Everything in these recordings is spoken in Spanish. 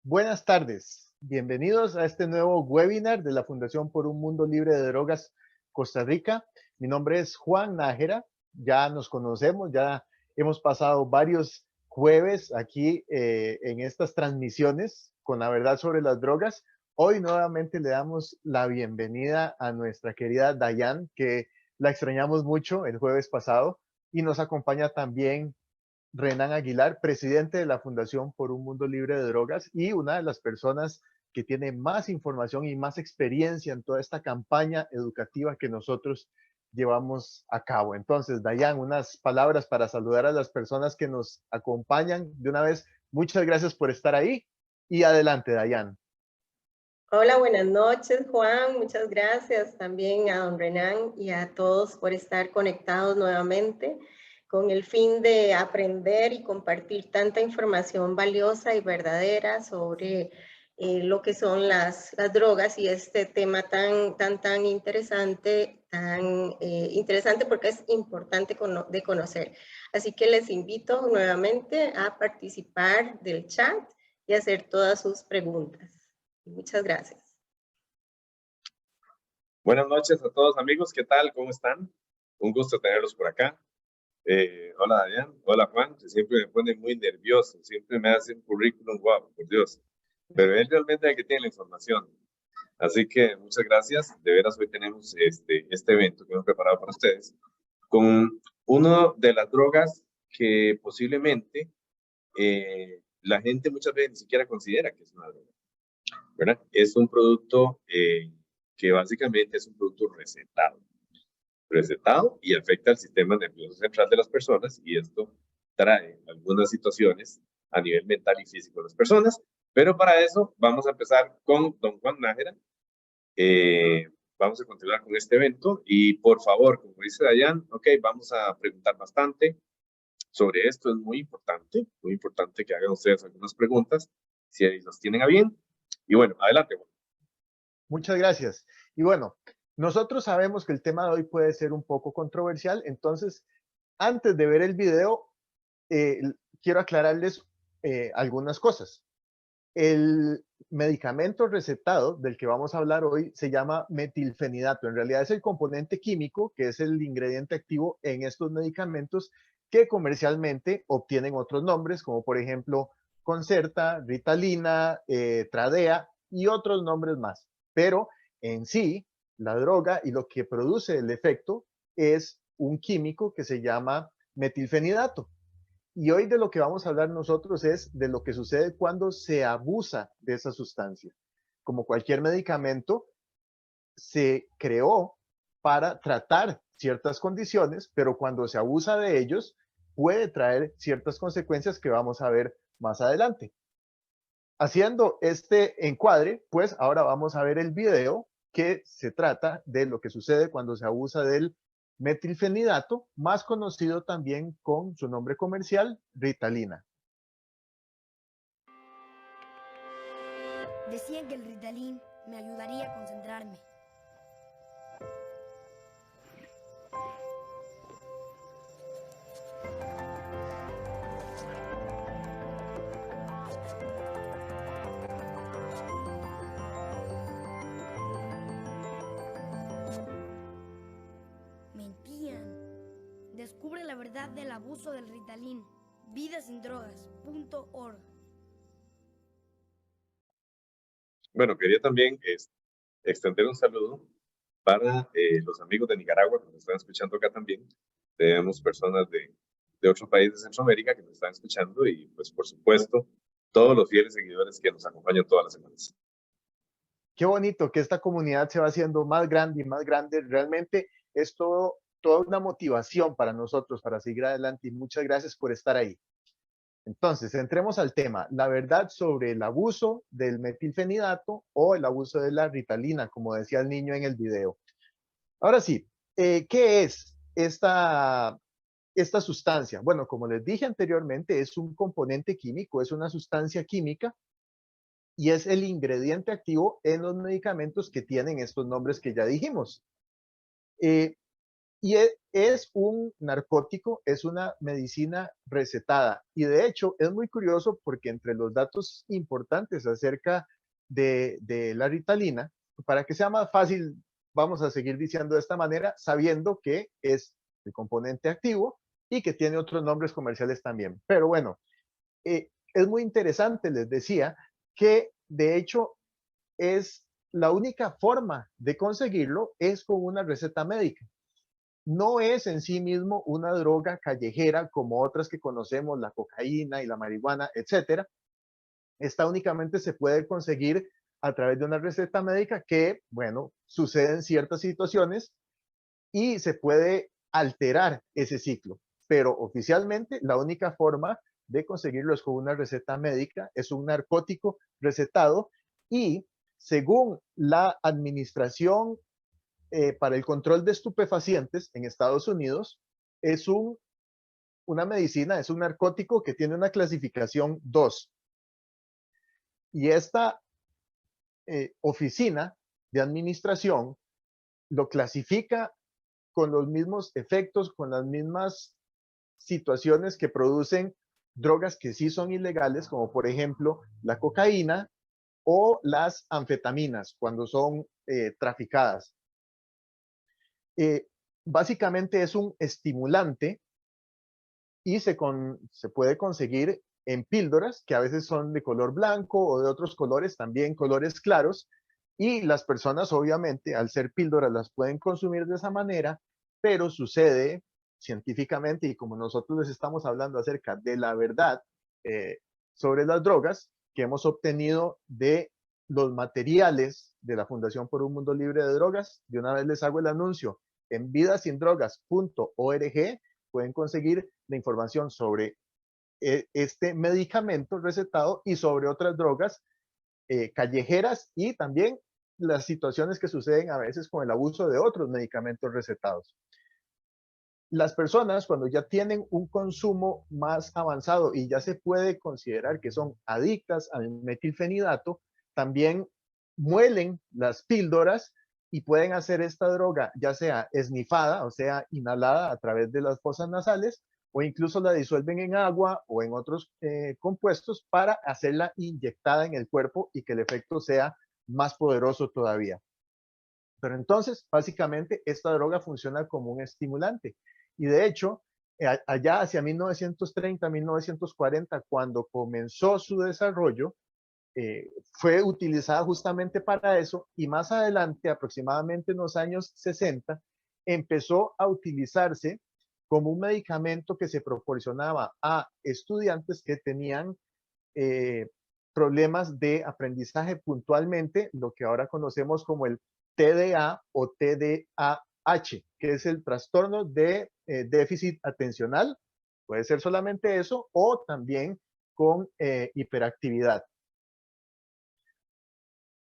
Buenas tardes, bienvenidos a este nuevo webinar de la Fundación por un Mundo Libre de Drogas Costa Rica. Mi nombre es Juan Nájera, ya nos conocemos, ya hemos pasado varios jueves aquí en estas transmisiones con la verdad sobre las drogas. Hoy nuevamente le damos la bienvenida a nuestra querida Dayan, que la extrañamos mucho el jueves pasado, y nos acompaña también Renan Aguilar, presidente de la Fundación por un Mundo Libre de Drogas y una de las personas que tiene más información y más experiencia en toda esta campaña educativa que nosotros llevamos a cabo. Entonces, Dayan, unas palabras para saludar a las personas que nos acompañan de una vez. Muchas gracias por estar ahí y adelante, Dayan. Hola, buenas noches, Juan. Muchas gracias también a don Renan y a todos por estar conectados nuevamente con el fin de aprender y compartir tanta información valiosa y verdadera sobre lo que son las drogas y este tema tan interesante porque es importante de conocer. Así que les invito nuevamente a participar del chat y hacer todas sus preguntas. Muchas gracias. Buenas noches a todos amigos, ¿qué tal? ¿Cómo están? Un gusto tenerlos por acá. Hola Dayan, hola Juan, que siempre me pone muy nervioso, siempre me hace un currículum guapo, por Dios. Pero él realmente es el que tiene la información. Así que muchas gracias. De veras, hoy tenemos este evento que hemos preparado para ustedes con una de las drogas que posiblemente la gente muchas veces ni siquiera considera que es una droga, ¿verdad? Es un producto que básicamente es un producto recetado y afecta al sistema nervioso central de las personas, y esto trae algunas situaciones a nivel mental y físico de las personas. Pero para eso vamos a empezar con don Juan Nájera. Vamos a continuar con este evento y por favor, como dice Dayan, vamos a preguntar bastante sobre esto. Es muy importante que hagan ustedes algunas preguntas si las tienen a bien. Y bueno, adelante Juan. Muchas gracias. Y bueno, nosotros sabemos que el tema de hoy puede ser un poco controversial, entonces, antes de ver el video, eh, quiero aclararles algunas cosas. El medicamento recetado del que vamos a hablar hoy se llama metilfenidato. En realidad es el componente químico, que es el ingrediente activo en estos medicamentos que comercialmente obtienen otros nombres, como por ejemplo Concerta, Ritalina, Tradea y otros nombres más. Pero en sí, la droga y lo que produce el efecto es un químico que se llama metilfenidato. Y hoy de lo que vamos a hablar nosotros es de lo que sucede cuando se abusa de esa sustancia. Como cualquier medicamento, se creó para tratar ciertas condiciones, pero cuando se abusa de ellos, puede traer ciertas consecuencias que vamos a ver más adelante. Haciendo este encuadre, pues ahora vamos a ver el video que se trata de lo que sucede cuando se abusa del metilfenidato, más conocido también con su nombre comercial, Ritalina. Decían que el Ritalin me ayudaría a concentrarme. Mentían. Descubre la verdad del abuso del Ritalin. Vidasindrogas.org. Bueno, quería también extender un saludo para los amigos de Nicaragua que nos están escuchando acá también. Tenemos personas de otros países de Centroamérica que nos están escuchando y pues por supuesto todos los fieles seguidores que nos acompañan todas las semanas. Qué bonito que esta comunidad se va haciendo más grande y más grande. Realmente es toda una motivación para nosotros para seguir adelante y muchas gracias por estar ahí. Entonces, entremos al tema, la verdad sobre el abuso del metilfenidato o el abuso de la Ritalina, como decía el niño en el video. Ahora sí, ¿qué es esta sustancia? Bueno, como les dije anteriormente, es un componente químico, es una sustancia química y es el ingrediente activo en los medicamentos que tienen estos nombres que ya dijimos. Eh, Y es un narcótico, es una medicina recetada. Y de hecho es muy curioso porque entre los datos importantes acerca de la Ritalina, para que sea más fácil, vamos a seguir diciendo de esta manera, sabiendo que es el componente activo y que tiene otros nombres comerciales también. Pero bueno, es muy interesante, les decía, que de hecho es la única forma de conseguirlo es con una receta médica. No es en sí mismo una droga callejera como otras que conocemos, la cocaína y la marihuana, etcétera. Esta únicamente se puede conseguir a través de una receta médica que, bueno, sucede en ciertas situaciones y se puede alterar ese ciclo. Pero oficialmente la única forma de conseguirlo es con una receta médica, es un narcótico recetado y según la Administración para el Control de Estupefacientes en Estados Unidos, es una medicina, es un narcótico que tiene una clasificación 2. Y esta oficina de administración lo clasifica con los mismos efectos, con las mismas situaciones que producen drogas que sí son ilegales, como por ejemplo la cocaína o las anfetaminas cuando son traficadas. Eh, Básicamente es un estimulante y se puede conseguir en píldoras que a veces son de color blanco o de otros colores, también colores claros, y las personas obviamente al ser píldoras las pueden consumir de esa manera, pero sucede científicamente y como nosotros les estamos hablando acerca de la verdad sobre las drogas que hemos obtenido de los materiales de la Fundación por un Mundo Libre de Drogas, de una vez les hago el anuncio en vidasindrogas.org pueden conseguir la información sobre este medicamento recetado y sobre otras drogas callejeras y también las situaciones que suceden a veces con el abuso de otros medicamentos recetados. Las personas cuando ya tienen un consumo más avanzado y ya se puede considerar que son adictas al metilfenidato, también muelen las píldoras y pueden hacer esta droga ya sea esnifada, o sea, inhalada a través de las fosas nasales, o incluso la disuelven en agua o en otros compuestos para hacerla inyectada en el cuerpo y que el efecto sea más poderoso todavía. Pero entonces, básicamente, esta droga funciona como un estimulante. Y de hecho, allá hacia 1930, 1940, cuando comenzó su desarrollo, fue utilizada justamente para eso y más adelante, aproximadamente en los años 60, empezó a utilizarse como un medicamento que se proporcionaba a estudiantes que tenían problemas de aprendizaje, puntualmente lo que ahora conocemos como el TDA o TDAH, que es el trastorno de déficit atencional. Puede ser solamente eso o también con hiperactividad.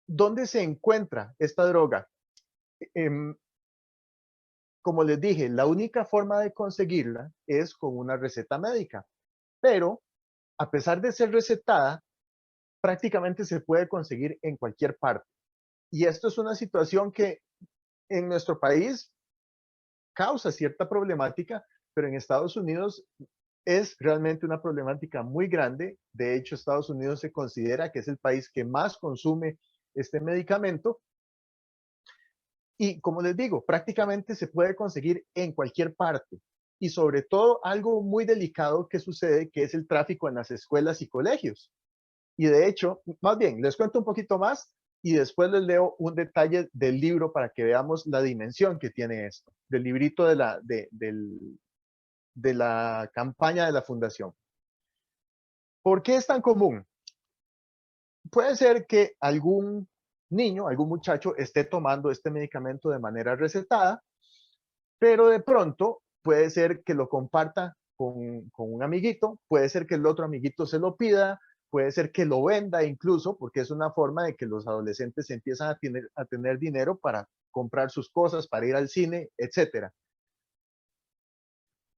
¿Dónde se encuentra esta droga? Como les dije, la única forma de conseguirla es con una receta médica, pero a pesar de ser recetada, prácticamente se puede conseguir en cualquier parte. Y esto es una situación que en nuestro país causa cierta problemática, pero en Estados Unidos es realmente una problemática muy grande. De hecho, Estados Unidos se considera que es el país que más consume este medicamento. Y como les digo, prácticamente se puede conseguir en cualquier parte. Y sobre todo algo muy delicado que sucede, que es el tráfico en las escuelas y colegios. Y de hecho, más bien, les cuento un poquito más y después les leo un detalle del libro para que veamos la dimensión que tiene esto, del librito de la campaña de la fundación. ¿Por qué es tan común? Puede ser que algún niño, algún muchacho esté tomando este medicamento de manera recetada, pero de pronto puede ser que lo comparta con un amiguito, puede ser que el otro amiguito se lo pida, puede ser que lo venda incluso, porque es una forma de que los adolescentes empiezan a tener dinero para comprar sus cosas, para ir al cine, etc.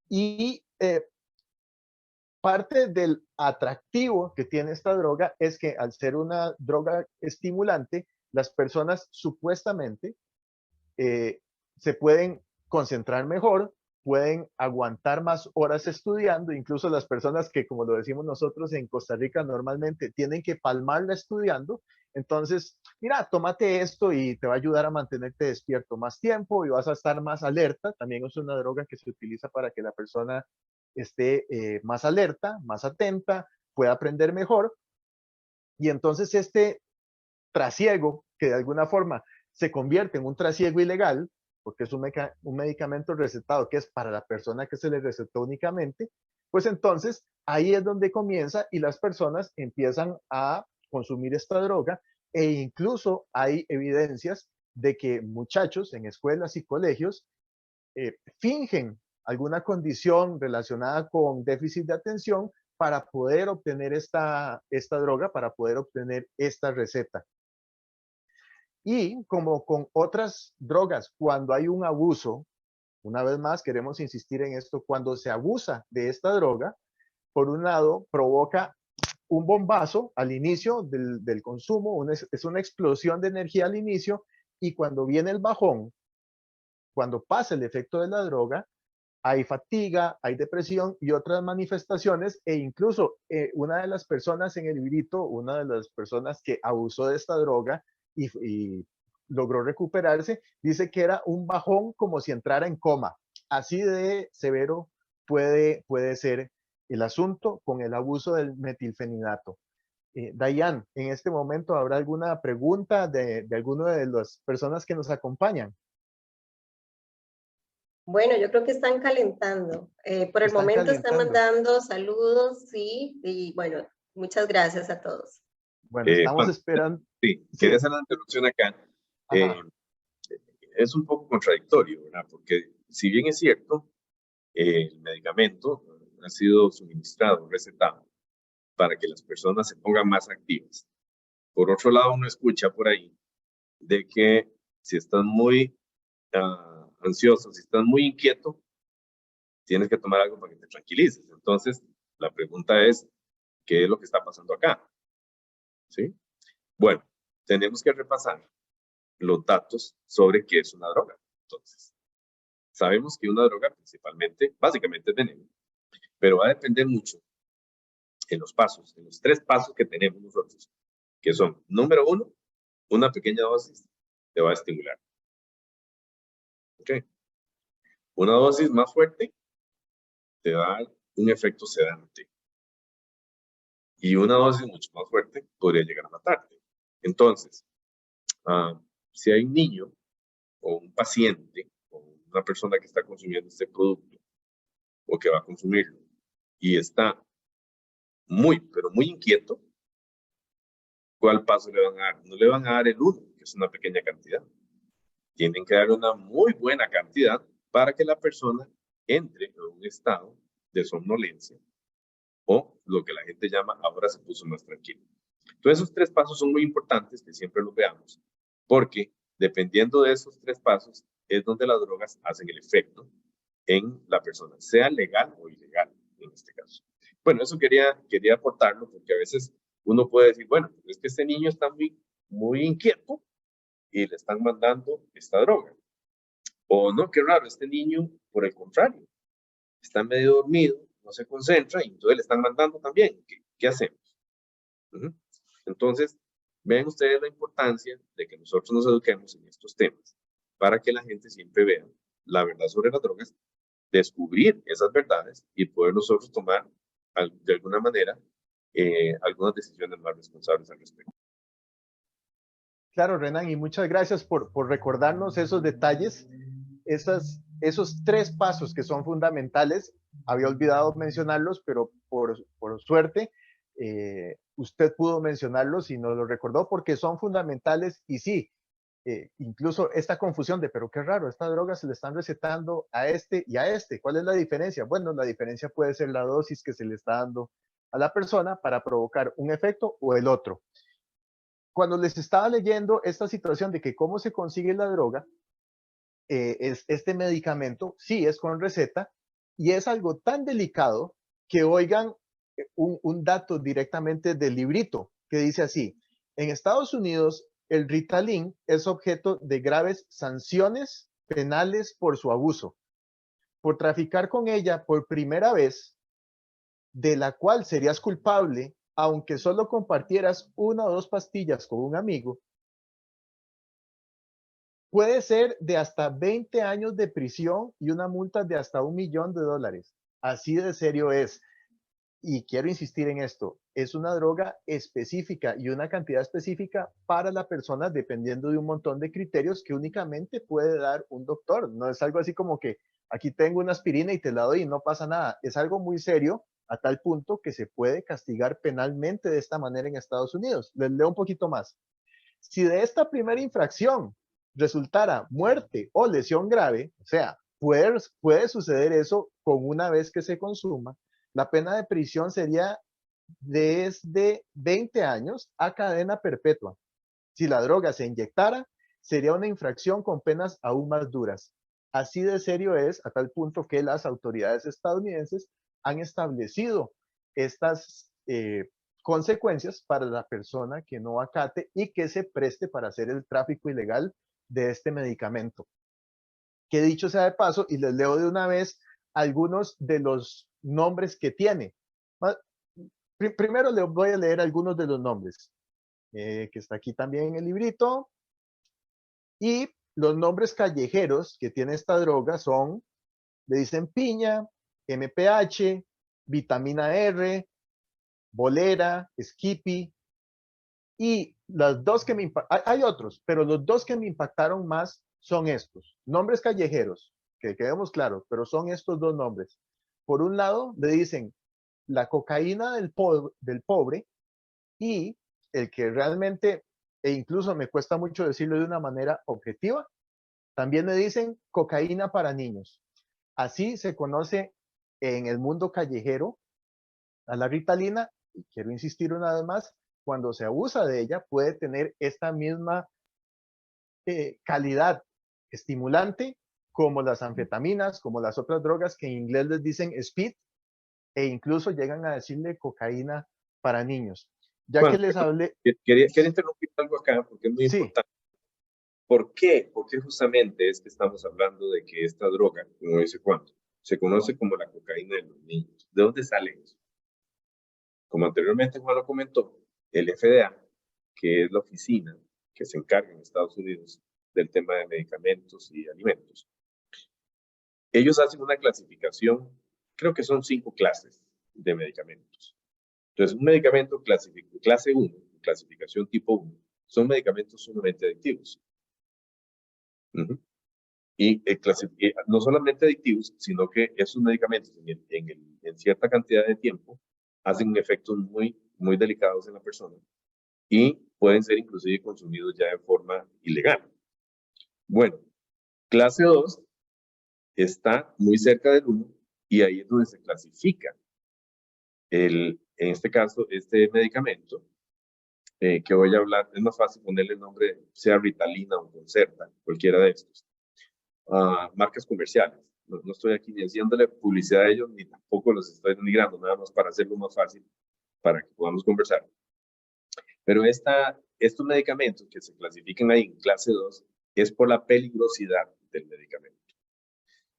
Y parte del atractivo que tiene esta droga es que al ser una droga estimulante, las personas supuestamente se pueden concentrar mejor, pueden aguantar más horas estudiando, incluso las personas que, como lo decimos nosotros en Costa Rica, normalmente tienen que palmarla estudiando. Entonces, mira, tómate esto y te va a ayudar a mantenerte despierto más tiempo y vas a estar más alerta. También es una droga que se utiliza para que la persona esté más alerta, más atenta, pueda aprender mejor. Y entonces este trasiego, que de alguna forma se convierte en un trasiego ilegal, porque es un medicamento recetado que es para la persona que se le recetó únicamente, pues entonces ahí es donde comienza y las personas empiezan a consumir esta droga e incluso hay evidencias de que muchachos en escuelas y colegios fingen alguna condición relacionada con déficit de atención para poder obtener esta droga, para poder obtener esta receta. Y como con otras drogas, cuando hay un abuso, una vez más queremos insistir en esto, cuando se abusa de esta droga, por un lado provoca un bombazo al inicio del consumo, es una explosión de energía al inicio, y cuando viene el bajón, cuando pasa el efecto de la droga, hay fatiga, hay depresión y otras manifestaciones, e incluso una de las personas en el librito, una de las personas que abusó de esta droga y logró recuperarse, dice que era un bajón como si entrara en coma. Así de severo puede ser el asunto con el abuso del metilfenidato. Dayan, en este momento, ¿habrá alguna pregunta de alguna de las personas que nos acompañan? Bueno, yo creo que están calentando. Por el Están momento están calentando. mandando saludos, sí, y bueno, muchas gracias a todos. Bueno, estamos Juan, esperando. sí, Sí, quería hacer una interrupción acá. Eh, ajá. es un poco contradictorio, ¿verdad? Porque si bien es cierto, el medicamento ha sido suministrado, recetado, para que las personas se pongan más activas. Por otro lado, uno escucha por ahí de que si estás muy ansioso, si estás muy inquieto, tienes que tomar algo para que te tranquilices. Entonces, la pregunta es, ¿qué es lo que está pasando acá? ¿Sí? Bueno, tenemos que repasar los datos sobre qué es una droga. Entonces, sabemos que una droga principalmente, básicamente es veneno, pero va a depender mucho en los pasos, en los 3 pasos que tenemos nosotros, que son, número 1, una pequeña dosis te va a estimular. ¿Ok? Una dosis más fuerte te va a dar un efecto sedante. Y una dosis mucho más fuerte podría llegar a matarte. Entonces, si hay un niño o un paciente o una persona que está consumiendo este producto o que va a consumirlo y está muy, pero muy inquieto, ¿cuál paso le van a dar? No le van a dar el 1, que es una pequeña cantidad. Tienen que dar una muy buena cantidad para que la persona entre en un estado de somnolencia o lo que la gente llama ahora se puso más tranquilo. Entonces esos 3 pasos son muy importantes que siempre los veamos, porque dependiendo de esos 3 pasos es donde las drogas hacen el efecto en la persona, sea legal o ilegal en este caso. Bueno, eso quería aportarlo porque a veces uno puede decir, bueno, es que este niño está muy inquieto y le están mandando esta droga. O no, qué raro, este niño, por el contrario, está medio dormido, no se concentra y entonces le están mandando también. ¿Qué hacemos? Entonces, vean ustedes la importancia de que nosotros nos eduquemos en estos temas para que la gente siempre vea la verdad sobre las drogas, descubrir esas verdades y poder nosotros tomar de alguna manera algunas decisiones más responsables al respecto. Claro, Renan, y muchas gracias por recordarnos esos detalles, esos 3 pasos que son fundamentales. Había olvidado mencionarlos, pero por suerte usted pudo mencionarlos y nos lo recordó porque son fundamentales y sí, incluso esta confusión de, pero qué raro, esta droga se le están recetando a este y a este. ¿Cuál es la diferencia? Bueno, la diferencia puede ser la dosis que se le está dando a la persona para provocar un efecto o el otro. Cuando les estaba leyendo esta situación de que cómo se consigue la droga, este medicamento sí es con receta y es algo tan delicado que oigan un dato directamente del librito que dice así, en Estados Unidos el Ritalin es objeto de graves sanciones penales por su abuso. Por traficar con ella por primera vez, de la cual serías culpable, aunque solo compartieras 1 o 2 pastillas con un amigo, puede ser de hasta 20 años de prisión y una multa de hasta $1.000.000. Así de serio es. Y quiero insistir en esto, es una droga específica y una cantidad específica para la persona dependiendo de un montón de criterios que únicamente puede dar un doctor. No es algo así como que aquí tengo una aspirina y te la doy y no pasa nada. Es algo muy serio a tal punto que se puede castigar penalmente de esta manera en Estados Unidos. Les leo un poquito más. Si de esta primera infracción resultara muerte o lesión grave, o sea, puede suceder eso con una vez que se consuma, la pena de prisión sería desde 20 años a cadena perpetua. Si la droga se inyectara, sería una infracción con penas aún más duras. Así de serio es, a tal punto que las autoridades estadounidenses han establecido estas consecuencias para la persona que no acate y que se preste para hacer el tráfico ilegal de este medicamento. Que dicho sea de paso, y les leo de una vez algunos de los nombres que tiene. Primero les voy a leer algunos de los nombres, que está aquí también en el librito. Y los nombres callejeros que tiene esta droga son, le dicen piña, MPH, vitamina R, bolera, Skippy. Y las dos que me hay otros, pero los dos que me impactaron más son estos. Nombres callejeros, que quedemos claros, pero son estos dos nombres. Por un lado, le dicen la cocaína del pobre y el que realmente, e incluso me cuesta mucho decirlo de una manera objetiva, también le dicen cocaína para niños. Así se conoce en el mundo callejero a la Ritalina, y quiero insistir una vez más, cuando se abusa de ella puede tener esta misma calidad estimulante como las anfetaminas, como las otras drogas que en inglés les dicen speed, e incluso llegan a decirle cocaína para niños. Ya Juan, que les hablé... quería interrumpir algo acá porque es muy Sí, importante. ¿Por qué? Porque justamente es que estamos hablando de que esta droga, como dice Juan, se conoce como la cocaína de los niños. ¿De dónde sale eso? Como anteriormente Juan lo comentó, el FDA, que es la oficina que se encarga en Estados Unidos del tema de medicamentos y alimentos, ellos hacen una clasificación, creo que son 5 clases de medicamentos. Entonces, un medicamento clase 1, clasificación tipo 1, son medicamentos sumamente adictivos. Y no solamente adictivos, sino que esos medicamentos en cierta cantidad de tiempo hacen efectos muy delicados en la persona y pueden ser inclusive consumidos ya de forma ilegal. Bueno, clase 2 está muy cerca del 1 y ahí es donde se clasifica en este caso, este medicamento que voy a hablar, es más fácil ponerle el nombre, sea Ritalina o Concerta, cualquiera de estos. Marcas comerciales. No estoy aquí ni haciéndole publicidad a ellos, ni tampoco los estoy denigrando, nada más para hacerlo más fácil, para que podamos conversar. Pero estos medicamentos que se clasifican ahí en clase 2 es por la peligrosidad del medicamento.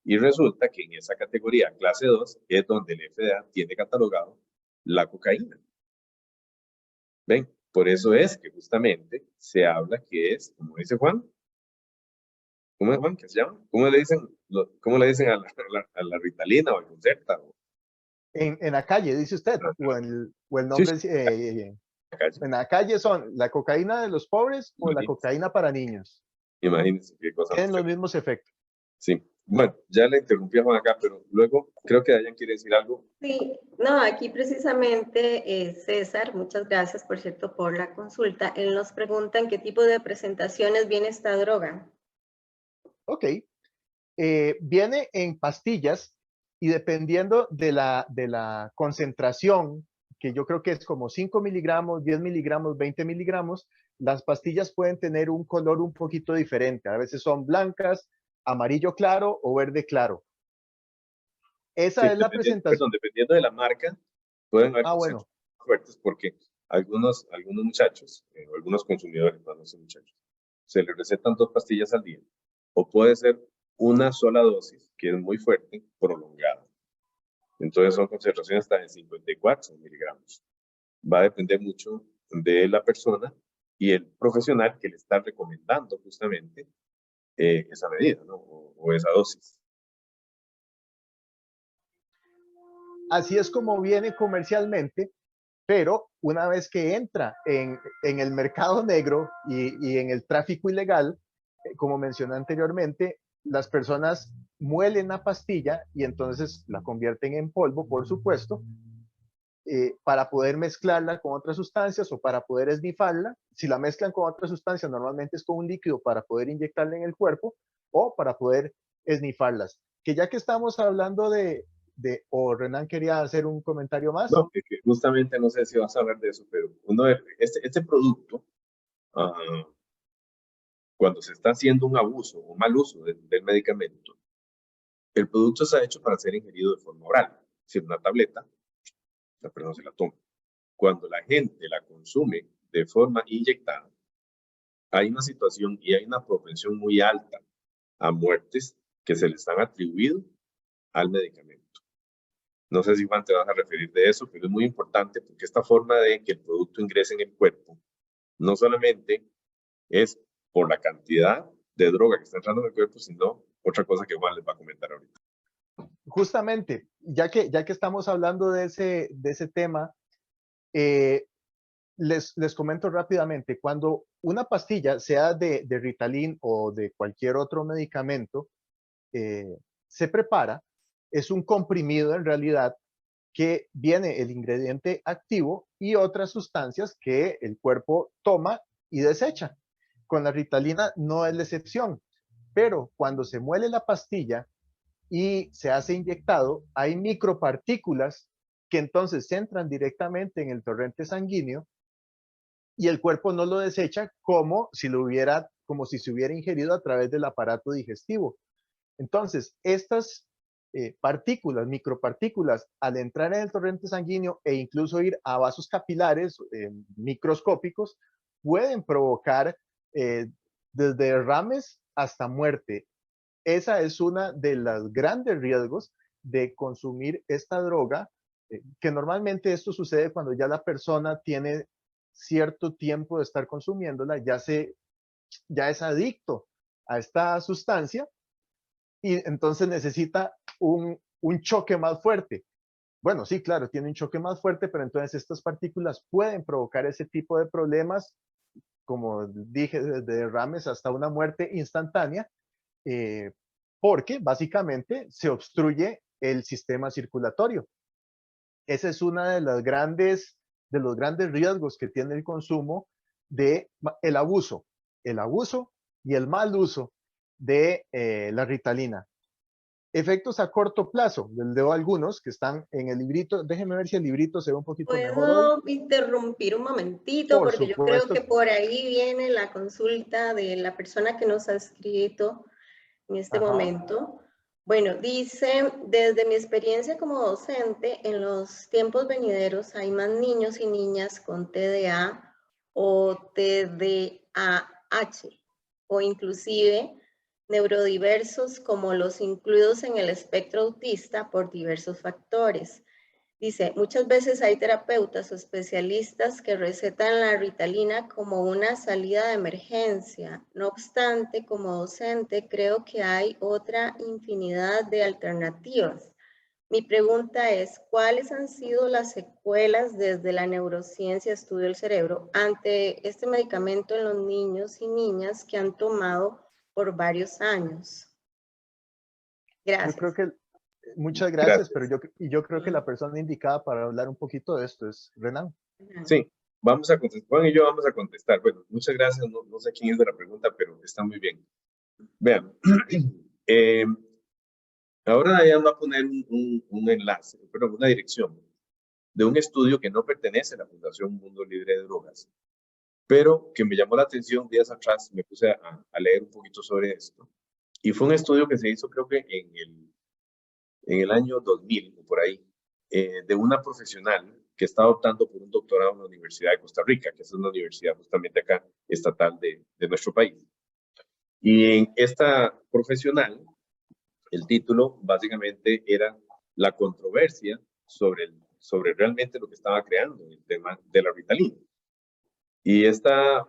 Y resulta que en esa categoría, clase 2, es donde el FDA tiene catalogado la cocaína. ¿Ven? Por eso es que justamente se habla que es, como dice Juan, ¿cómo es Juan? ¿Qué se llama? ¿Cómo le dicen a la Ritalina o al Concerta? en la calle, dice usted, o el Sí, nombre, sí, en la calle son la cocaína de los pobres o la cocaína para niños. Imagínense qué cosa. Tienen los mismos efectos. Sí. Bueno, ya le interrumpí a Juan acá, pero luego creo que Dayan quiere decir algo. Sí, no, aquí precisamente César, muchas gracias por cierto por la consulta. Él nos pregunta en qué tipo de presentaciones viene esta droga. Ok, viene en pastillas y dependiendo de la concentración, que yo creo que es como 5 miligramos, 10 miligramos, 20 miligramos, las pastillas pueden tener un color un poquito diferente. A veces son blancas, amarillo claro o verde claro. Esa Sí, es la presentación. dependiendo de la marca, pueden haber Bueno, fuertes porque algunos muchachos, o algunos consumidores, no sé muchachos, se les recetan 2 pastillas al día. O puede ser una sola dosis, que es muy fuerte, prolongada. Entonces son concentraciones hasta de 54 miligramos. Va a depender mucho de la persona y el profesional que le está recomendando justamente esa medida, ¿no? O esa dosis. Así es como viene comercialmente, pero una vez que entra en el mercado negro y en el tráfico ilegal, como mencioné anteriormente, las personas muelen la pastilla y entonces la convierten en polvo, por supuesto, para poder mezclarla con otras sustancias o para poder esnifarla. Si la mezclan con otras sustancias, normalmente es con un líquido para poder inyectarla en el cuerpo o para poder esnifarlas. Que ya que estamos hablando o Renan quería hacer un comentario más. No, que justamente no sé si vas a hablar de eso, pero este producto, cuando se está haciendo un abuso o mal uso del medicamento, el producto está hecho para ser ingerido de forma oral. Si es una tableta, la persona se la toma. Cuando la gente la consume de forma inyectada, hay una situación y hay una propensión muy alta a muertes que se le están atribuido al medicamento. No sé si Juan te vas a referir de eso, pero es muy importante porque esta forma de que el producto ingrese en el cuerpo no solamente es por la cantidad de droga que está entrando en el cuerpo, sino otra cosa que Juan les va a comentar ahorita. Justamente, ya que estamos hablando de ese tema, les comento rápidamente, cuando una pastilla, sea de Ritalin o de cualquier otro medicamento, se prepara, es un comprimido en realidad que viene el ingrediente activo y otras sustancias que el cuerpo toma y desecha. Con la Ritalina no es la excepción, pero cuando se muele la pastilla y se hace inyectado, hay micropartículas que entonces entran directamente en el torrente sanguíneo y el cuerpo no lo desecha como si se hubiera ingerido a través del aparato digestivo. Entonces, estas partículas, micropartículas, al entrar en el torrente sanguíneo e incluso ir a vasos capilares microscópicos, pueden provocar desde derrames hasta muerte. Esa es una de los grandes riesgos de consumir esta droga, que normalmente esto sucede cuando ya la persona tiene cierto tiempo de estar consumiéndola, ya es adicto a esta sustancia y entonces necesita un choque más fuerte. Bueno, sí, claro, tiene un choque más fuerte, pero entonces estas partículas pueden provocar ese tipo de problemas, como dije, desde derrames hasta una muerte instantánea, porque básicamente se obstruye el sistema circulatorio. Ese es uno de los grandes riesgos que tiene el consumo de el abuso y el mal uso de la Ritalina. Efectos a corto plazo, les leo algunos que están en el librito. Déjenme ver si el librito se ve un poquito mejor hoy. ¿Puedo interrumpir un momentito? Por Porque yo creo supuesto. que por ahí viene la consulta de la persona que nos ha escrito en este momento. Bueno, dice, desde mi experiencia como docente, en los tiempos venideros hay más niños y niñas con TDA o TDAH, o inclusive neurodiversos como los incluidos en el espectro autista por diversos factores. Dice, muchas veces hay terapeutas o especialistas que recetan la Ritalina como una salida de emergencia. No obstante, como docente, creo que hay otra infinidad de alternativas. Mi pregunta es, ¿cuáles han sido las secuelas desde la neurociencia estudio del cerebro ante este medicamento en los niños y niñas que han tomado por varios años? Gracias. Yo creo que muchas gracias, pero yo creo que la persona indicada para hablar un poquito de esto es Renan. Sí, vamos a contestar. Juan y yo vamos a contestar. Bueno, muchas gracias. No sé quién hizo la pregunta, pero está muy bien. Vean, ahora ya va a poner un enlace, perdón, una dirección de un estudio que no pertenece a la Fundación Mundo Libre de Drogas, pero que me llamó la atención días atrás. Me puse a leer un poquito sobre esto. Y fue un estudio que se hizo, creo que en el año 2000 o por ahí, de una profesional que estaba optando por un doctorado en la Universidad de Costa Rica, que es una universidad justamente acá estatal de nuestro país. Y en esta profesional El título básicamente era la controversia sobre realmente lo que estaba creando el tema de la Ritalina. Y esta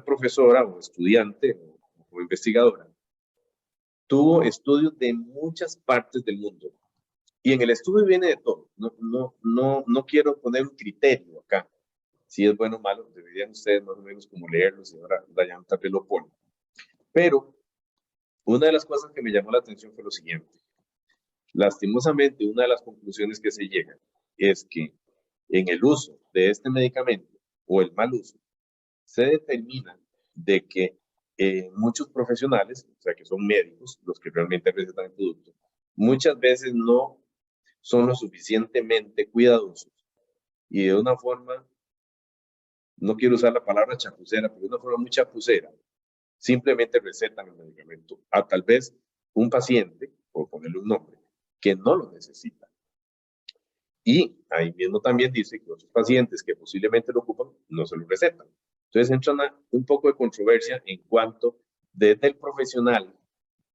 profesora o estudiante o investigadora tuvo estudios de muchas partes del mundo. Y en el estudio viene de todo. No quiero poner un criterio acá. Si es bueno o malo, deberían ustedes más o menos como leerlos y ahora Dayan también lo pone. Pero una de las cosas que me llamó la atención fue lo siguiente. Lastimosamente, una de las conclusiones que se llega es que en el uso de este medicamento o el mal uso, se determina de que muchos profesionales, o sea que son médicos, los que realmente recetan el producto, muchas veces no son lo suficientemente cuidadosos y de una forma, no quiero usar la palabra chapucera, pero de una forma muy chapucera, simplemente recetan el medicamento a tal vez un paciente, por ponerle un nombre, que no lo necesita. Y ahí mismo también dice que otros pacientes que posiblemente lo ocupan no se lo recetan. Entonces entra un poco de controversia en cuanto desde el profesional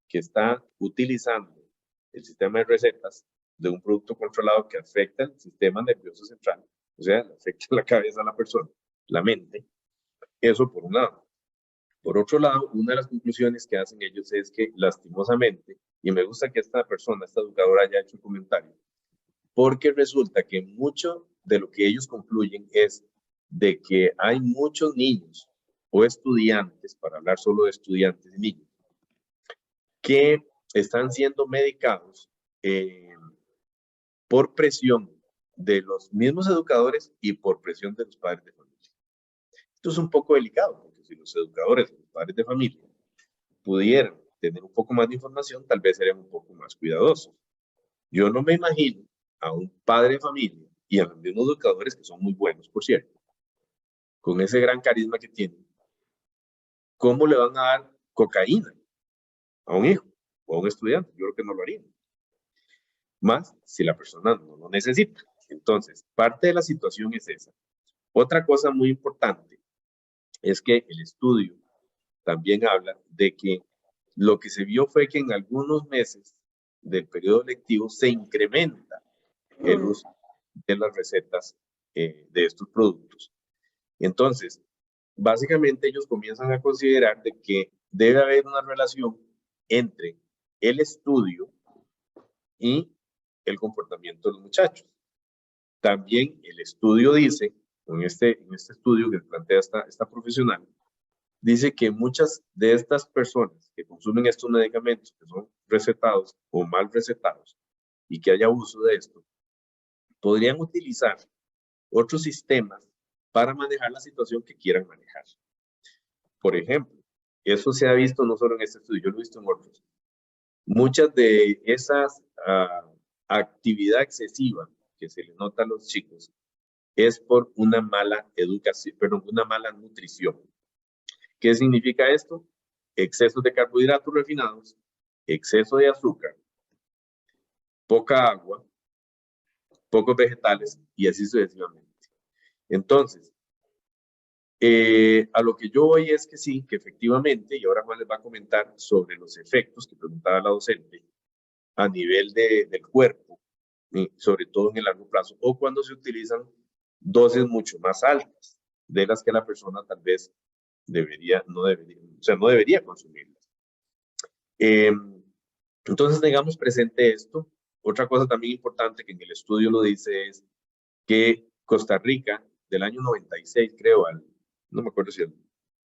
que está utilizando el sistema de recetas de un producto controlado que afecta el sistema nervioso central, o sea, le afecta la cabeza a la persona, la mente, eso por un lado. Por otro lado, una de las conclusiones que hacen ellos es que lastimosamente, y me gusta que esta persona, esta educadora haya hecho un comentario, porque resulta que mucho de lo que ellos concluyen es de que hay muchos niños o estudiantes, para hablar solo de estudiantes y niños, que están siendo medicados por presión de los mismos educadores y por presión de los padres de familia. Esto es un poco delicado, porque si los educadores y los padres de familia pudieran tener un poco más de información, tal vez serían un poco más cuidadosos. Yo no me imagino a un padre de familia y a los mismos educadores, que son muy buenos, por cierto, con ese gran carisma que tienen, ¿cómo le van a dar cocaína a un hijo o a un estudiante? Yo creo que no lo harían. Más si la persona no lo necesita. Entonces, parte de la situación es esa. Otra cosa muy importante es que el estudio también habla de que lo que se vio fue que en algunos meses del periodo lectivo se incrementa el uso de las recetas de estos productos. Entonces, básicamente ellos comienzan a considerar de que debe haber una relación entre el estudio y el comportamiento de los muchachos. También el estudio dice, en este estudio que plantea esta profesional, dice que muchas de estas personas que consumen estos medicamentos que son recetados o mal recetados y que haya uso de esto, podrían utilizar otros sistemas para manejar la situación que quieran manejar. Por ejemplo, eso se ha visto no solo en este estudio, yo lo he visto en otros. Muchas de esas actividad excesiva que se le nota a los chicos es por una mala educación, perdón, una mala nutrición. ¿Qué significa esto? Excesos de carbohidratos refinados, exceso de azúcar, poca agua, pocos vegetales y así sucesivamente. Entonces, a lo que yo voy es que sí, que efectivamente, y ahora Juan les va a comentar sobre los efectos que preguntaba la docente a nivel del cuerpo, sobre todo en el largo plazo, o cuando se utilizan dosis mucho más altas de las que la persona tal vez no debería consumirlas. Entonces, tengamos presente esto. Otra cosa también importante que en el estudio lo dice es que Costa Rica, del año 96, creo, no me acuerdo si el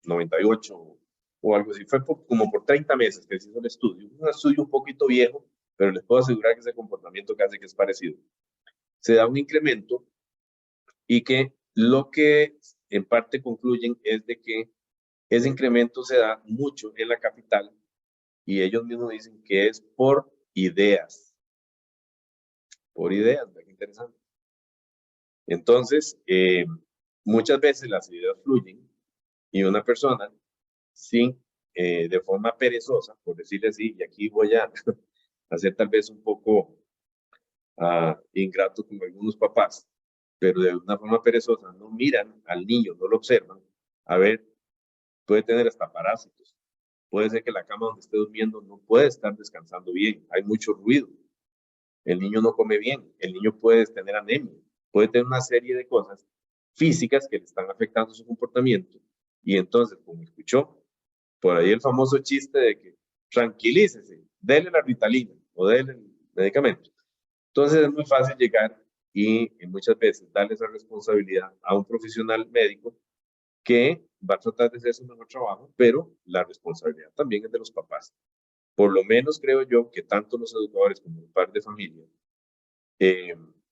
98 o algo así, fue como por 30 meses que se hizo el estudio. Un estudio un poquito viejo, pero les puedo asegurar que ese comportamiento casi que es parecido. Se da un incremento y que lo que en parte concluyen es de que ese incremento se da mucho en la capital y ellos mismos dicen que es por ideas. Por ideas, ¿verdad? Qué interesante. Entonces, muchas veces las ideas fluyen y una persona de forma perezosa, por decirle así, y aquí voy a hacer tal vez un poco ingrato con algunos papás, pero de una forma perezosa no miran al niño, no lo observan, a ver, puede tener hasta parásitos, Puede ser que la cama donde esté durmiendo no puede estar descansando bien, hay mucho ruido, el niño no come bien, el niño puede tener anemia, puede tener una serie de cosas físicas que le están afectando su comportamiento. Y entonces, como escuchó por ahí el famoso chiste de que tranquilícese, dele la Ritalina o dele el medicamento. Entonces es muy fácil llegar y muchas veces darle esa responsabilidad a un profesional médico que va a tratar de hacer su mejor trabajo, pero la responsabilidad también es de los papás. Por lo menos creo yo que tanto los educadores como los padres de familia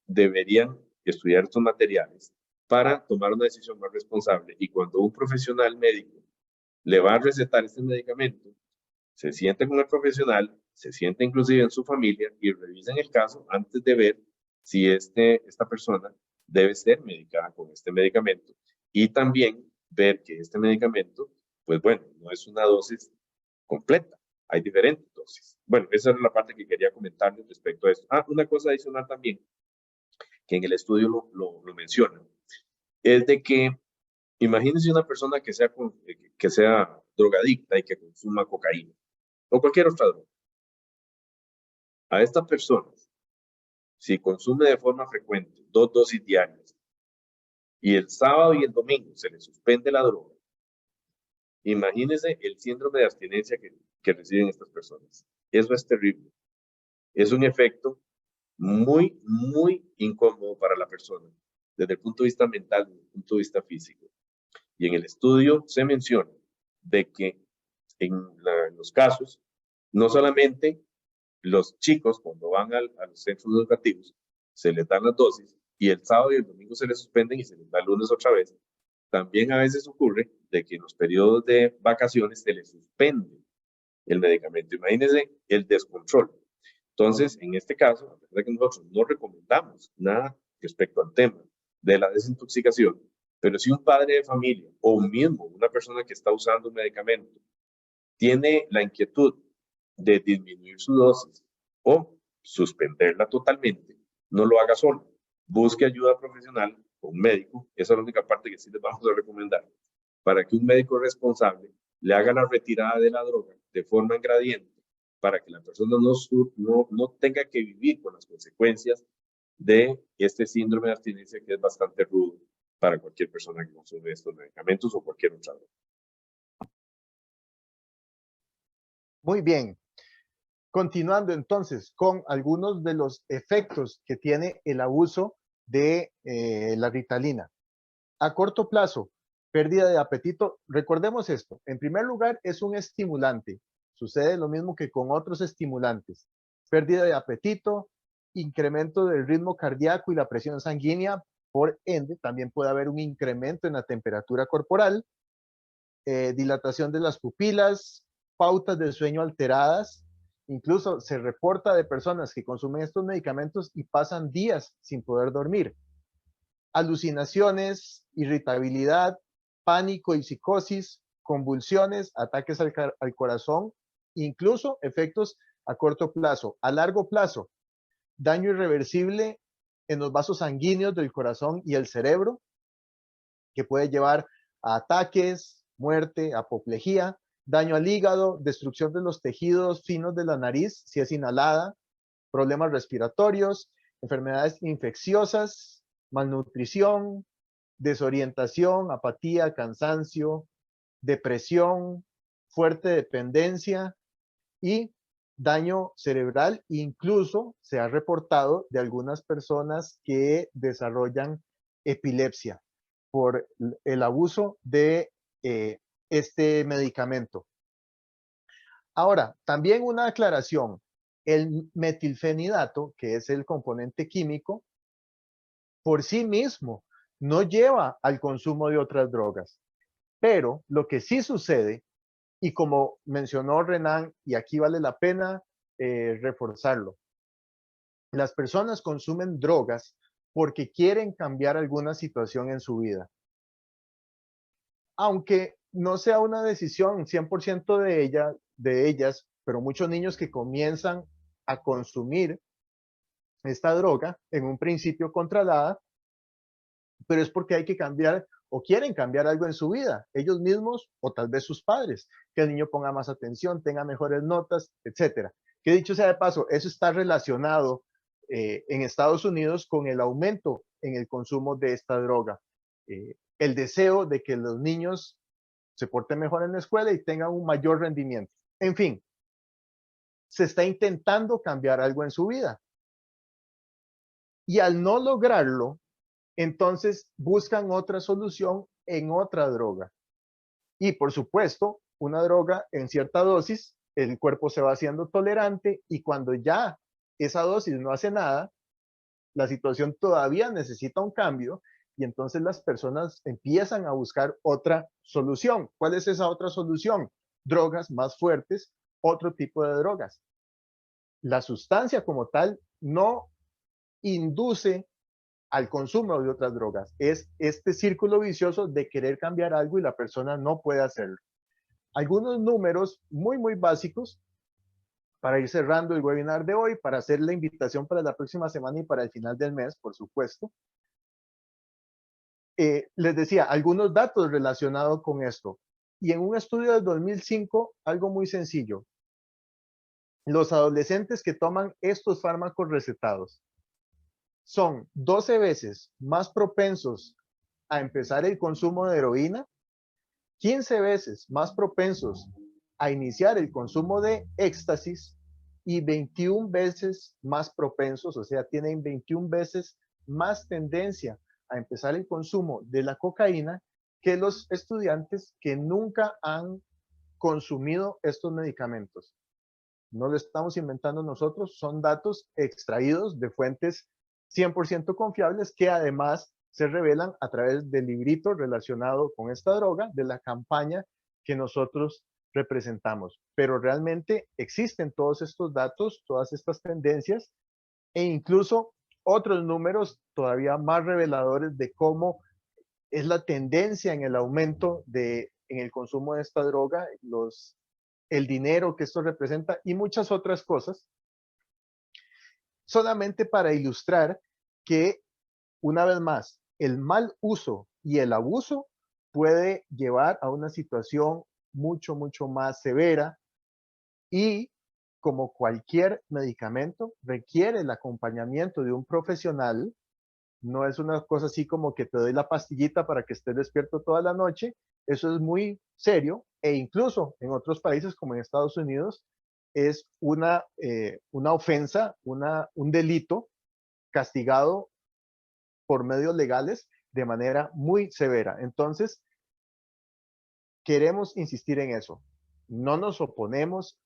deberían estudiar estos materiales para tomar una decisión más responsable. Y cuando un profesional médico le va a recetar este medicamento, se siente con el profesional, se siente inclusive en su familia y revisen el caso antes de ver si esta persona debe ser medicada con este medicamento. Y también ver que este medicamento, pues bueno, no es una dosis completa, hay diferentes dosis. Bueno, esa es la parte que quería comentarles respecto a esto. Una cosa adicional también, que en el estudio lo menciona, es de que imagínense una persona que sea drogadicta y que consuma cocaína o cualquier otra droga. A esta persona, si consume de forma frecuente 2 dosis diarias y el sábado y el domingo se le suspende la droga, imagínense el síndrome de abstinencia que reciben estas personas. Eso es terrible. Es un efecto muy, muy incómodo para la persona, desde el punto de vista mental, desde el punto de vista físico. Y en el estudio se menciona de que en los casos, no solamente los chicos cuando van a los centros educativos, se les dan las dosis y el sábado y el domingo se les suspenden y se les da el lunes otra vez. También a veces ocurre de que en los periodos de vacaciones se les suspende el medicamento. Imagínense el descontrol. Entonces, en este caso, a pesar de que nosotros no recomendamos nada respecto al tema de la desintoxicación, pero si un padre de familia o mismo una persona que está usando un medicamento tiene la inquietud de disminuir su dosis o suspenderla totalmente, no lo haga solo. Busque ayuda profesional o un médico. Esa es la única parte que sí les vamos a recomendar, para que un médico responsable le haga la retirada de la droga de forma en gradiente, para que la persona no tenga que vivir con las consecuencias de este síndrome de abstinencia que es bastante rudo para cualquier persona que consume estos medicamentos o cualquier otra droga. Muy bien. Continuando entonces con algunos de los efectos que tiene el abuso de la Ritalina. A corto plazo, pérdida de apetito. Recordemos esto. En primer lugar, es un estimulante. Sucede lo mismo que con otros estimulantes. Pérdida de apetito, incremento del ritmo cardíaco y la presión sanguínea. Por ende, también puede haber un incremento en la temperatura corporal, dilatación de las pupilas, pautas de sueño alteradas. Incluso se reporta de personas que consumen estos medicamentos y pasan días sin poder dormir. Alucinaciones, irritabilidad, pánico y psicosis, convulsiones, ataques al corazón, incluso efectos a corto plazo. A largo plazo, daño irreversible en los vasos sanguíneos del corazón y el cerebro, que puede llevar a ataques, muerte, apoplejía, daño al hígado, destrucción de los tejidos finos de la nariz si es inhalada, problemas respiratorios, enfermedades infecciosas, malnutrición, desorientación, apatía, cansancio, depresión, fuerte dependencia y daño cerebral. Incluso se ha reportado de algunas personas que desarrollan epilepsia por el abuso de este medicamento. Ahora, también una aclaración. El metilfenidato, que es el componente químico, por sí mismo no lleva al consumo de otras drogas. Pero lo que sí sucede, y como mencionó Renan, y aquí vale la pena reforzarlo, las personas consumen drogas porque quieren cambiar alguna situación en su vida. Aunque no sea una decisión 100% de ellas, pero muchos niños que comienzan a consumir esta droga en un principio controlada, pero es porque hay que cambiar o quieren cambiar algo en su vida, ellos mismos o tal vez sus padres, que el niño ponga más atención, tenga mejores notas, etcétera. Que dicho sea de paso, eso está relacionado en Estados Unidos con el aumento en el consumo de esta droga. El deseo de que los niños se porten mejor en la escuela y tengan un mayor rendimiento. En fin, se está intentando cambiar algo en su vida. Y al no lograrlo, entonces buscan otra solución en otra droga. Y por supuesto, una droga en cierta dosis, el cuerpo se va haciendo tolerante y cuando ya esa dosis no hace nada, la situación todavía necesita un cambio y entonces las personas empiezan a buscar otra solución. ¿Cuál es esa otra solución? Drogas más fuertes, otro tipo de drogas. La sustancia como tal no induce al consumo de otras drogas. Es este círculo vicioso de querer cambiar algo y la persona no puede hacerlo. Algunos números muy básicos para ir cerrando el webinar de hoy, para hacer la invitación para la próxima semana y para el final del mes, por supuesto. Les decía, algunos datos relacionados con esto. Y en un estudio del 2005, algo muy sencillo. Los adolescentes que toman estos fármacos recetados son 12 veces más propensos a empezar el consumo de heroína, 15 veces más propensos a iniciar el consumo de éxtasis y 21 veces más propensos, o sea, tienen 21 veces más tendencia a empezar el consumo de la cocaína que los estudiantes que nunca han consumido estos medicamentos. No lo estamos inventando nosotros, son datos extraídos de fuentes 100% confiables que además se revelan a través del librito relacionado con esta droga, de la campaña que nosotros representamos. Pero realmente existen todos estos datos, todas estas tendencias e incluso otros números todavía más reveladores de cómo es la tendencia en el aumento en el consumo de esta droga, el dinero que esto representa y muchas otras cosas, solamente para ilustrar que, una vez más, el mal uso y el abuso puede llevar a una situación mucho más severa y, como cualquier medicamento, requiere el acompañamiento de un profesional. No es una cosa así como que te doy la pastillita para que estés despierto toda la noche. Eso es muy serio e incluso en otros países como en Estados Unidos es una ofensa, un delito castigado por medios legales de manera muy severa. Entonces, queremos insistir en eso. No nos oponemos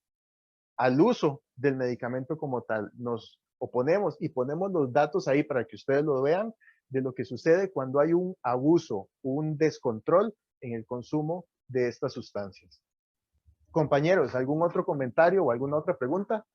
al uso del medicamento como tal. Nos oponemos y ponemos los datos ahí para que ustedes lo vean de lo que sucede cuando hay un abuso, un descontrol en el consumo de estas sustancias. Compañeros, ¿algún otro comentario o alguna otra pregunta?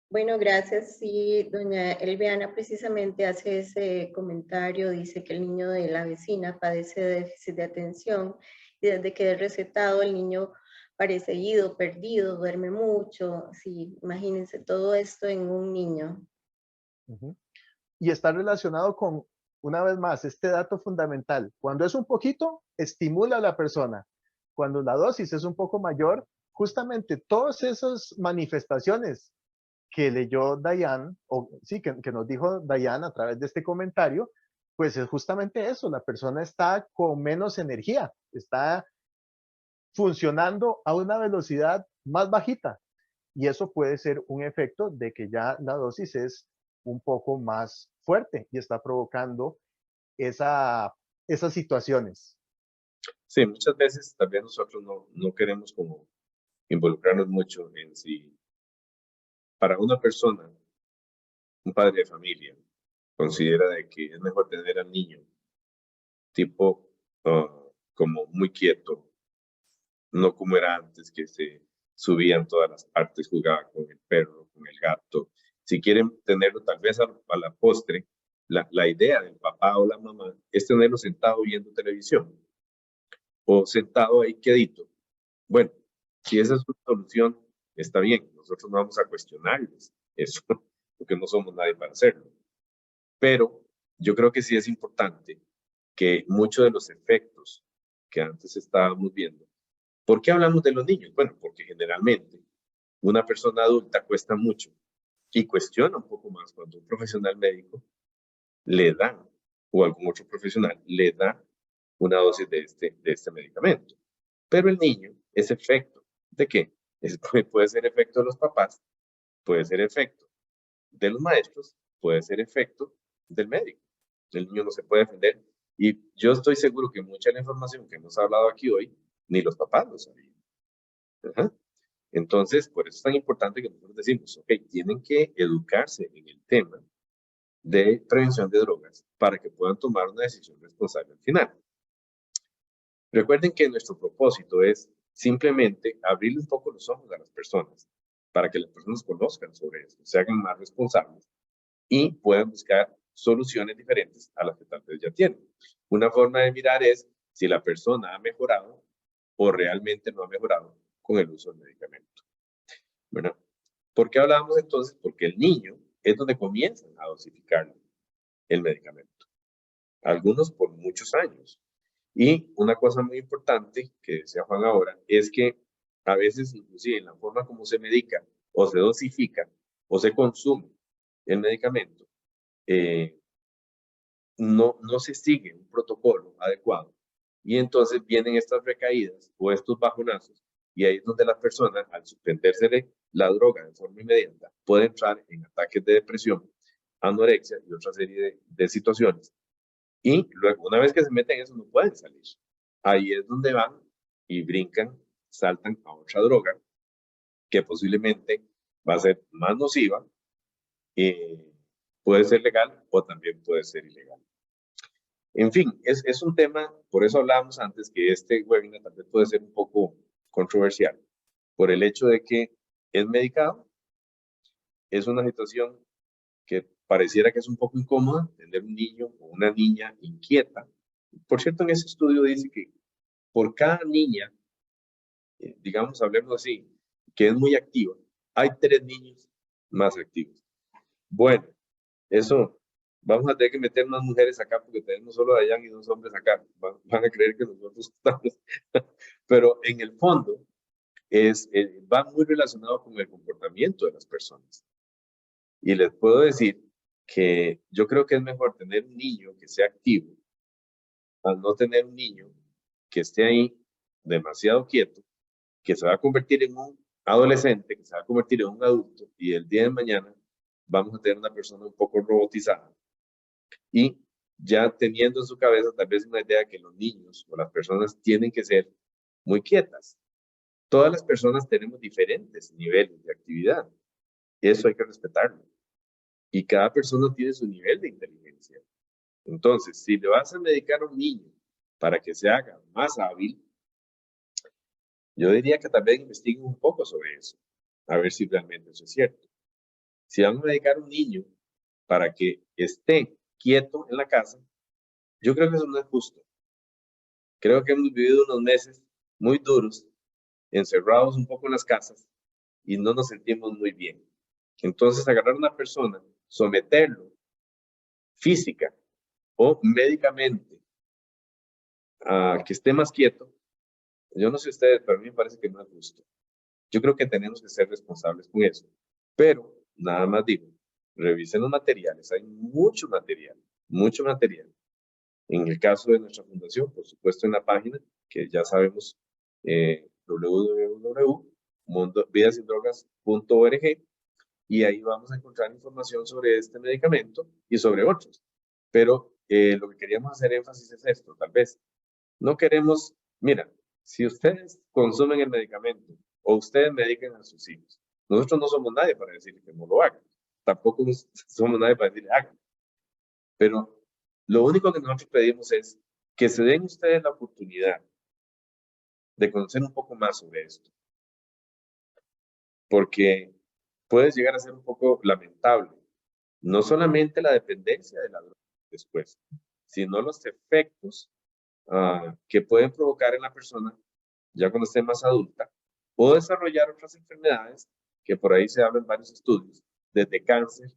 Bueno, gracias. Sí, doña Elviana precisamente hace ese comentario, dice que el niño de la vecina padece de déficit de atención y desde que es recetado el niño parece ido, perdido, duerme mucho. Sí, imagínense todo esto en un niño. Y está relacionado con, una vez más, este dato fundamental. Cuando es un poquito, estimula a la persona. Cuando la dosis es un poco mayor, justamente todas esas manifestaciones que leyó Dayan, o sí, que nos dijo Dayan a través de este comentario, pues es justamente eso, la persona está con menos energía, está funcionando a una velocidad más bajita. Y eso puede ser un efecto de que ya la dosis es un poco más fuerte y está provocando esas situaciones. Sí, muchas veces también nosotros no queremos como involucrarnos mucho en si para una persona, un padre de familia, considera de que es mejor tener al niño tipo como muy quieto, no como era antes, que se subían todas las partes, jugaba con el perro, con el gato. Si quieren tenerlo tal vez a la postre, la idea del papá o la mamá es tenerlo sentado viendo televisión o sentado ahí quedito. Bueno, si esa es su solución, está bien, nosotros no vamos a cuestionarles eso, porque no somos nadie para hacerlo. Pero yo creo que sí es importante que muchos de los efectos que antes estábamos viendo. ¿Por qué hablamos de los niños? Bueno, porque generalmente una persona adulta cuesta mucho y cuestiona un poco más cuando un profesional médico le da, o algún otro profesional le da una dosis de este medicamento. Pero el niño es efecto ¿de qué? Puede ser efecto de los papás, puede ser efecto de los maestros, puede ser efecto del médico. El niño no se puede defender. Y yo estoy seguro que mucha de la información que hemos hablado aquí hoy, ni los papás lo sabían. Ajá. Entonces, por eso es tan importante que nosotros decimos, ok, tienen que educarse en el tema de prevención de drogas para que puedan tomar una decisión responsable al final. Recuerden que nuestro propósito es simplemente abrirle un poco los ojos a las personas para que las personas conozcan sobre esto, se hagan más responsables y puedan buscar soluciones diferentes a las que tal vez ya tienen. Una forma de mirar es si la persona ha mejorado o realmente no ha mejorado con el uso del medicamento. Bueno, ¿por qué hablábamos entonces? Porque el niño es donde comienzan a dosificar el medicamento. Algunos por muchos años. Y una cosa muy importante que decía Juan ahora es que a veces inclusive en la forma como se medica o se dosifica o se consume el medicamento, no se sigue un protocolo adecuado y entonces vienen estas recaídas o estos bajonazos y ahí es donde la persona al suspenderse la droga de forma inmediata puede entrar en ataques de depresión, anorexia y otra serie de situaciones y luego una vez que se meten en eso no pueden salir. Ahí es donde van y brincan, saltan a otra droga que posiblemente va a ser más nociva, puede ser legal o también puede ser ilegal. En fin, es un tema, por eso hablábamos antes que este webinar tal vez puede ser un poco controversial, por el hecho de que es medicado, es una situación que pareciera que es un poco incómoda, tener un niño o una niña inquieta. Por cierto, en ese estudio dice que por cada niña, digamos, hablemos así, que es muy activa, hay 3 niños más activos. Bueno, eso, vamos a tener que meter más mujeres acá porque tenemos solo a Dayan y 2 hombres acá. Van a creer que nosotros estamos. Pero en el fondo, va muy relacionado con el comportamiento de las personas. Y les puedo decir que yo creo que es mejor tener un niño que sea activo al no tener un niño que esté ahí demasiado quieto, que se va a convertir en un adolescente, que se va a convertir en un adulto y el día de mañana vamos a tener una persona un poco robotizada y ya teniendo en su cabeza tal vez una idea que los niños o las personas tienen que ser muy quietas. Todas las personas tenemos diferentes niveles de actividad. Eso hay que respetarlo. Y cada persona tiene su nivel de inteligencia. Entonces, si le vas a medicar a un niño para que se haga más hábil, yo diría que tal vez investiguen un poco sobre eso, a ver si realmente eso es cierto. Si vamos a medicar a un niño para que esté quieto en la casa, yo creo que eso no es justo. Creo que hemos vivido unos meses muy duros, encerrados un poco en las casas y no nos sentimos muy bien. Entonces, agarrar a una persona, someterlo física o médicamente a que esté más quieto, yo no sé ustedes, pero a mí me parece que no es justo. Yo creo que tenemos que ser responsables con eso. Pero, nada más digo, revisen los materiales, hay mucho material, mucho material. En el caso de nuestra fundación, por supuesto en la página, que ya sabemos, www.vidasindrogas.org, y ahí vamos a encontrar información sobre este medicamento y sobre otros. Pero lo que queríamos hacer énfasis es esto, tal vez. No queremos, mira, si ustedes consumen el medicamento o ustedes medican a sus hijos, nosotros no somos nadie para decirles que no lo hagan. Tampoco somos nadie para decirles hagan. Pero lo único que nosotros pedimos es que se den ustedes la oportunidad de conocer un poco más sobre esto. Porque puede llegar a ser un poco lamentable. No solamente la dependencia de la droga después, sino los efectos que pueden provocar en la persona ya cuando esté más adulta o desarrollar otras enfermedades que por ahí se hablan en varios estudios, desde cáncer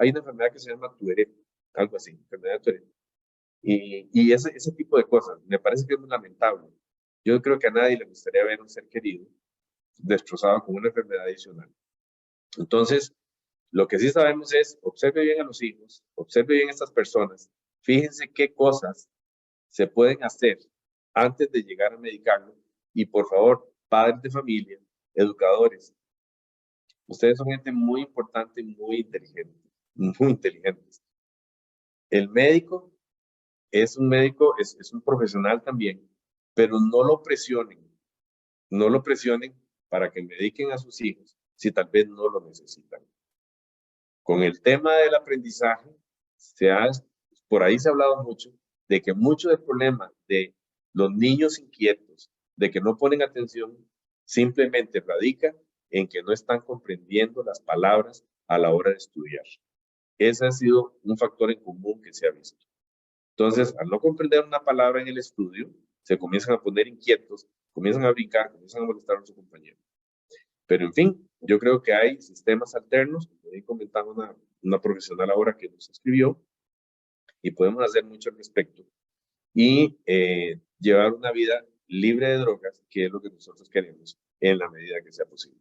Hay una enfermedad que se llama Tourette, algo así, enfermedad de Tourette. Y ese tipo de cosas, me parece que es muy lamentable. Yo creo que a nadie le gustaría ver a un ser querido destrozado con una enfermedad adicional. Entonces, lo que sí sabemos es, observe bien a los hijos, observe bien a estas personas, fíjense qué cosas se pueden hacer antes de llegar a medicarlo y por favor, padres de familia, educadores, ustedes son gente muy importante y muy inteligente, muy inteligentes. El médico es un médico, es un profesional también, pero no lo presionen para que mediquen a sus hijos si tal vez no lo necesitan. Con el tema del aprendizaje, por ahí se ha hablado mucho de que mucho del problema de los niños inquietos, de que no ponen atención, simplemente radica en que no están comprendiendo las palabras a la hora de estudiar. Ese ha sido un factor en común que se ha visto. Entonces, al no comprender una palabra en el estudio, se comienzan a poner inquietos, comienzan a brincar, comienzan a molestar a su compañero. Pero en fin, yo creo que hay sistemas alternos, como ahí comentaba una profesional ahora que nos escribió, y podemos hacer mucho al respecto. Y llevar una vida libre de drogas, que es lo que nosotros queremos en la medida que sea posible.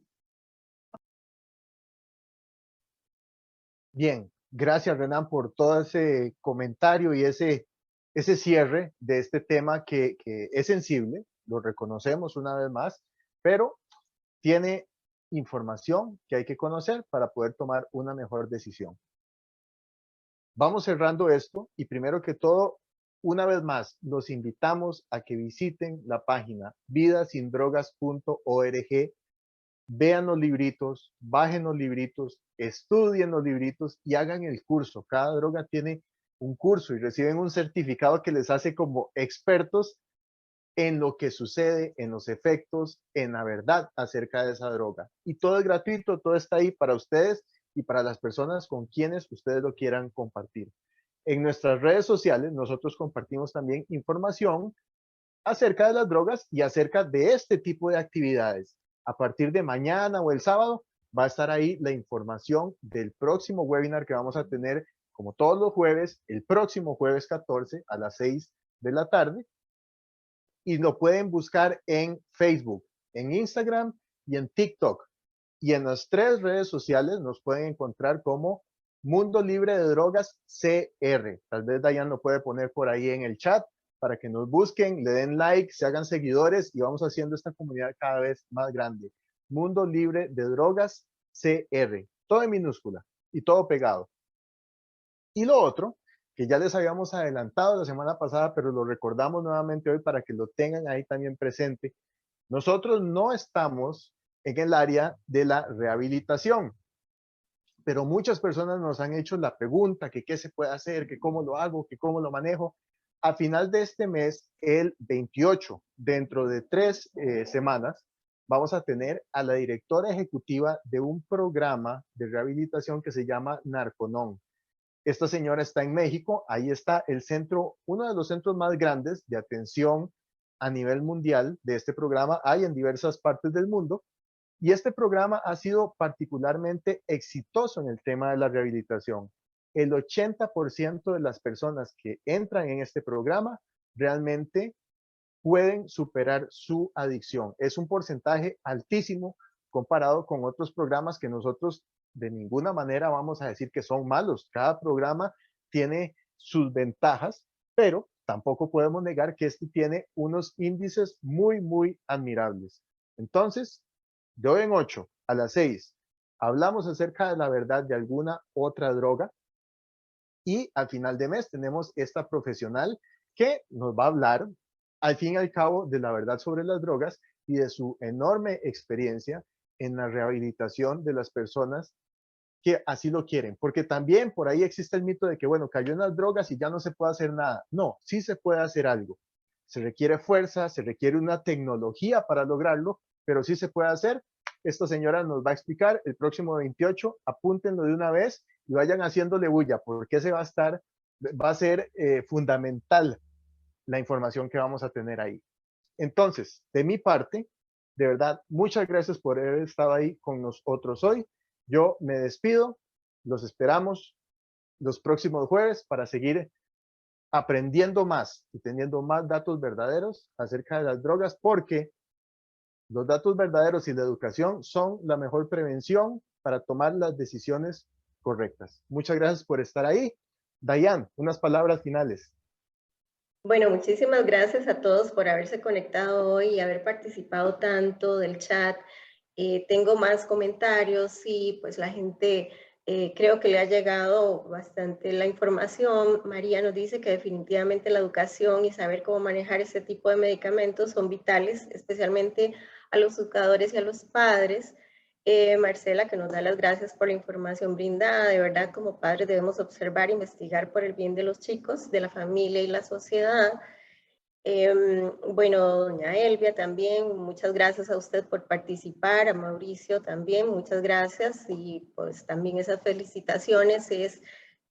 Bien, gracias Renan por todo ese comentario y ese cierre de este tema que es sensible, lo reconocemos una vez más, pero tiene información que hay que conocer para poder tomar una mejor decisión. Vamos cerrando esto y primero que todo, una vez más, los invitamos a que visiten la página vidasindrogas.org, vean los libritos, bajen los libritos, estudien los libritos y hagan el curso. Cada droga tiene un curso y reciben un certificado que les hace como expertos en lo que sucede, en los efectos, en la verdad acerca de esa droga. Y todo es gratuito, todo está ahí para ustedes y para las personas con quienes ustedes lo quieran compartir. En nuestras redes sociales nosotros compartimos también información acerca de las drogas y acerca de este tipo de actividades. A partir de mañana o el sábado va a estar ahí la información del próximo webinar que vamos a tener, como todos los jueves, el próximo jueves 14 a las 6 de la tarde. Y lo pueden buscar en Facebook, en Instagram y en TikTok. Y en las 3 redes sociales nos pueden encontrar como Mundo Libre de Drogas CR. Tal vez Dayan lo puede poner por ahí en el chat para que nos busquen, le den like, se hagan seguidores y vamos haciendo esta comunidad cada vez más grande. Mundo Libre de Drogas CR. Todo en minúscula y todo pegado. Y lo otro, que ya les habíamos adelantado la semana pasada, pero lo recordamos nuevamente hoy para que lo tengan ahí también presente. Nosotros no estamos en el área de la rehabilitación, pero muchas personas nos han hecho la pregunta que qué se puede hacer, que cómo lo hago, que cómo lo manejo. A final de este mes, el 28, dentro de 3 semanas, vamos a tener a la directora ejecutiva de un programa de rehabilitación que se llama Narconon. Esta señora está en México, ahí está el centro, uno de los centros más grandes de atención a nivel mundial de este programa, hay en diversas partes del mundo, y este programa ha sido particularmente exitoso en el tema de la rehabilitación. El 80% de las personas que entran en este programa realmente pueden superar su adicción. Es un porcentaje altísimo comparado con otros programas que nosotros de ninguna manera vamos a decir que son malos. Cada programa tiene sus ventajas, pero tampoco podemos negar que este tiene unos índices muy, muy admirables. Entonces, de hoy en 8 a las 6, hablamos acerca de la verdad de alguna otra droga y al final de mes tenemos esta profesional que nos va a hablar al fin y al cabo de la verdad sobre las drogas y de su enorme experiencia en la rehabilitación de las personas que así lo quieren, porque también por ahí existe el mito de que, bueno, cayó en las drogas y ya no se puede hacer nada. No, sí se puede hacer algo. Se requiere fuerza, se requiere una tecnología para lograrlo, pero sí se puede hacer. Esta señora nos va a explicar el próximo 28, apúntenlo de una vez y vayan haciéndole bulla, porque ese va a ser fundamental la información que vamos a tener ahí. Entonces, de mi parte, de verdad, muchas gracias por haber estado ahí con nosotros hoy. Yo me despido, los esperamos los próximos jueves para seguir aprendiendo más y teniendo más datos verdaderos acerca de las drogas, porque los datos verdaderos y la educación son la mejor prevención para tomar las decisiones correctas. Muchas gracias por estar ahí. Dayan, unas palabras finales. Bueno, muchísimas gracias a todos por haberse conectado hoy y haber participado tanto del chat. Tengo más comentarios y pues la gente creo que le ha llegado bastante la información. María nos dice que definitivamente la educación y saber cómo manejar este tipo de medicamentos son vitales, especialmente a los educadores y a los padres. Marcela, que nos da las gracias por la información brindada. De verdad, como padres debemos observar e investigar por el bien de los chicos, de la familia y la sociedad. Bueno, doña Elvia también, muchas gracias a usted por participar, a Mauricio también, muchas gracias, y pues también esas felicitaciones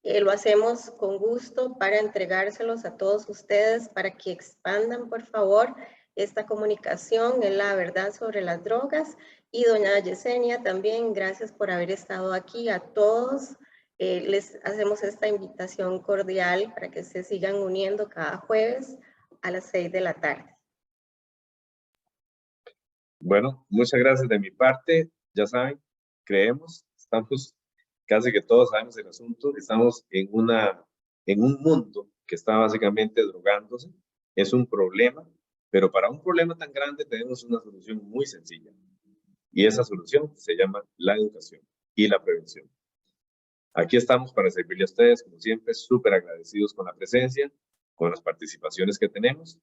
lo hacemos con gusto para entregárselos a todos ustedes para que expandan, por favor, esta comunicación en la verdad sobre las drogas. Y doña Yesenia también, gracias por haber estado aquí. A todos les hacemos esta invitación cordial para que se sigan uniendo cada jueves a las 6 de la tarde. Bueno, muchas gracias de mi parte. Ya saben, estamos, casi que todos sabemos el asunto, estamos en un mundo que está básicamente drogándose. Es un problema, pero para un problema tan grande tenemos una solución muy sencilla. Y esa solución se llama la educación y la prevención. Aquí estamos para servirle a ustedes, como siempre, súper agradecidos con la presencia, con las participaciones que tenemos.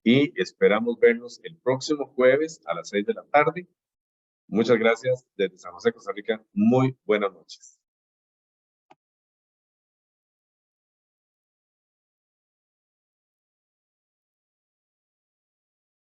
Y esperamos vernos el próximo jueves a las 6 de la tarde. Muchas gracias desde San José, Costa Rica. Muy buenas noches.